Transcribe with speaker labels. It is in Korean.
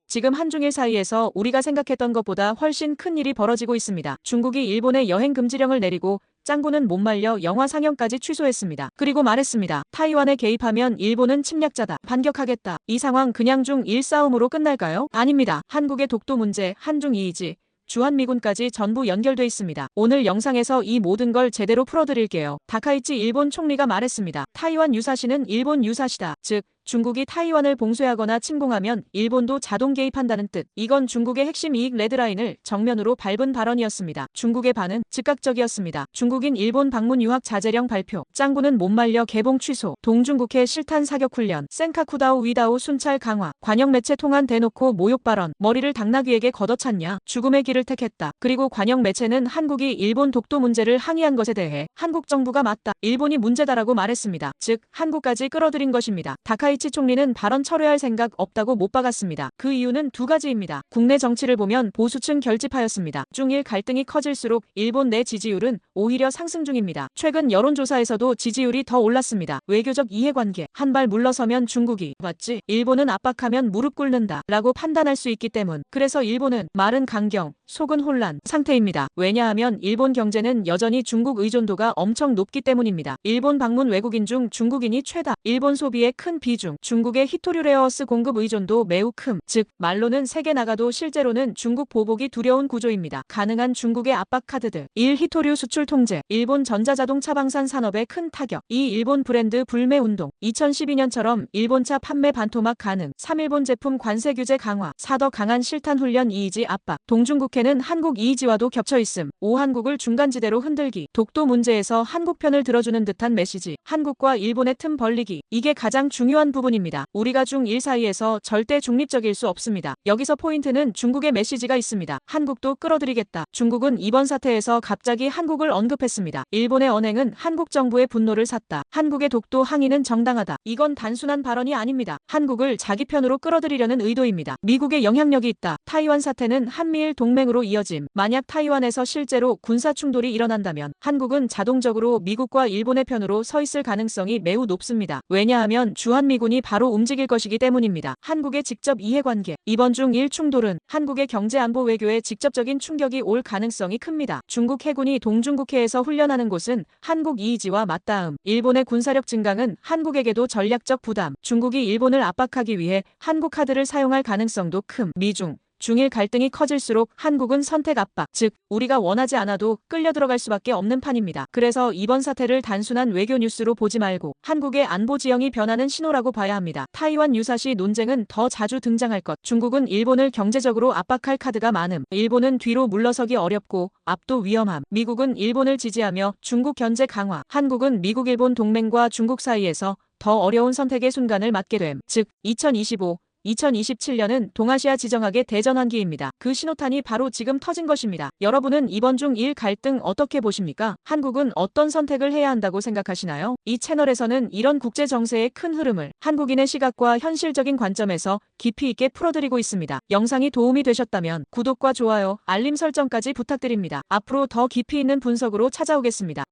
Speaker 1: 지금 한중일 사이에서 우리가 생각했던 것보다 훨씬 큰 일이 벌어지고 있습니다. 중국이 일본에 여행 금지령을 내리고 짱구는 못 말려 영화 상영까지 취소했습니다. 그리고 말했습니다. 타이완에 개입하면 일본은 침략자다. 반격하겠다. 이 상황 그냥 중일 싸움으로 끝날까요? 아닙니다. 한국의 독도 문제, 한중 이의지, 주한미군까지 전부 연결돼 있습니다. 오늘 영상에서 이 모든 걸 제대로 풀어드릴게요. 다카이치 일본 총리가 말했습니다. 타이완 유사시는 일본 유사시다. 즉 중국이 타이완을 봉쇄하거나 침공하면 일본도 자동 개입한다는 뜻. 이건 중국의 핵심 이익 레드라인을 정면으로 밟은 발언이었습니다. 중국의 반응 즉각적이었습니다. 중국인 일본 방문 유학 자제령 발표. 짱구는 못 말려 개봉 취소. 동중국해 실탄 사격 훈련. 센카쿠다오 위다오 순찰 강화. 관영 매체 통한 대놓고 모욕 발언. 머리를 당나귀에게 걷어찼냐. 죽음의 길을 택했다. 그리고 관영 매체는 한국이 일본 독도 문제를 항의한 것에 대해 한국 정부가 맞다. 일본이 문제다라고 말했습니다. 즉 한국까지 끌어들인 것입니다. 다카이치 총리는 발언 철회할 생각 없다고 못 박았습니다. 그 이유는 두 가지입니다. 국내 정치를 보면 보수층 결집하였습니다. 중일 갈등이 커질수록 일본 내 지지율은 오히려 상승 중입니다. 최근 여론조사에서도 지지율이 더 올랐습니다. 외교적 이해관계. 한 발 물러서면 중국이 맞지? 일본은 압박하면 무릎 꿇는다 라고 판단할 수 있기 때문. 그래서 일본은 말은 강경, 속은 혼란 상태입니다. 왜냐하면 일본 경제는 여전히 중국 의존도가 엄청 높기 때문입니다. 일본 방문 외국인 중 중국인이 최다. 일본 소비의 큰 비중. 중국의 히토류 레어어스 공급 의존도 매우 큼. 즉 말로는 세계 나가도 실제로는 중국 보복이 두려운 구조입니다. 가능한 중국의 압박 카드들. 1. 히토류 수출 통제. 일본 전자자동차 방산 산업에 큰 타격. 2. 일본 브랜드 불매 운동. 2012년처럼 일본차 판매 반토막 가능. 3. 일본 제품 관세 규제 강화. 4. 더 강한 실탄 훈련 이의지 압박. 동중국해는 한국 이의지와도 겹쳐있음. 5. 한국을 중간지대로 흔들기. 독도 문제에서 한국 편을 들어주는 듯한 메시지. 한국과 일본의 틈 벌리기. 이게 가장 중요한 부분입니다. 우리가 중일 사이에서 절대 중립적일 수 없습니다. 여기서 포인트는 중국의 메시지가 있습니다. 한국도 끌어들이겠다. 중국은 이번 사태에서 갑자기 한국을 언급했습니다. 일본의 언행은 한국 정부의 분노를 샀다. 한국의 독도 항의는 정당하다. 이건 단순한 발언이 아닙니다. 한국을 자기 편으로 끌어들이려는 의도입니다. 미국의 영향력이 있다. 타이완 사태는 한미일 동맹으로 이어짐. 만약 타이완에서 실제로 군사 충돌이 일어난다면 한국은 자동적으로 미국과 일본의 편으로 서 있을 가능성이 매우 높습니다. 왜냐하면 주한미군이 바로 움직일 것이기 때문입니다. 한국의 직접 이해관계. 이번 중일 충돌은 한국의 경제안보 외교에 직접적인 충격이 올 가능성이 큽니다. 중국 해군이 동중국해에서 훈련하는 곳은 한국 이의지와 맞닿음. 일본의 군사력 증강은 한국에게도 전략적 부담. 중국이 일본을 압박하기 위해 한국 카드를 사용할 가능성도 큼. 미중 중일 갈등이 커질수록 한국은 선택 압박, 즉 우리가 원하지 않아도 끌려 들어갈 수밖에 없는 판입니다. 그래서 이번 사태를 단순한 외교 뉴스로 보지 말고 한국의 안보 지형이 변하는 신호라고 봐야 합니다. 타이완 유사시 논쟁은 더 자주 등장할 것. 중국은 일본을 경제적으로 압박할 카드가 많음. 일본은 뒤로 물러서기 어렵고 압도 위험함. 미국은 일본을 지지하며 중국 견제 강화. 한국은 미국-일본 동맹과 중국 사이에서 더 어려운 선택의 순간을 맞게 됨. 즉 2027년은 동아시아 지정학의 대전환기입니다. 그 신호탄이 바로 지금 터진 것입니다. 여러분은 이번 중일 갈등 어떻게 보십니까? 한국은 어떤 선택을 해야 한다고 생각하시나요? 이 채널에서는 이런 국제 정세의 큰 흐름을 한국인의 시각과 현실적인 관점에서 깊이 있게 풀어드리고 있습니다. 영상이 도움이 되셨다면 구독과 좋아요, 알림 설정까지 부탁드립니다. 앞으로 더 깊이 있는 분석으로 찾아오겠습니다.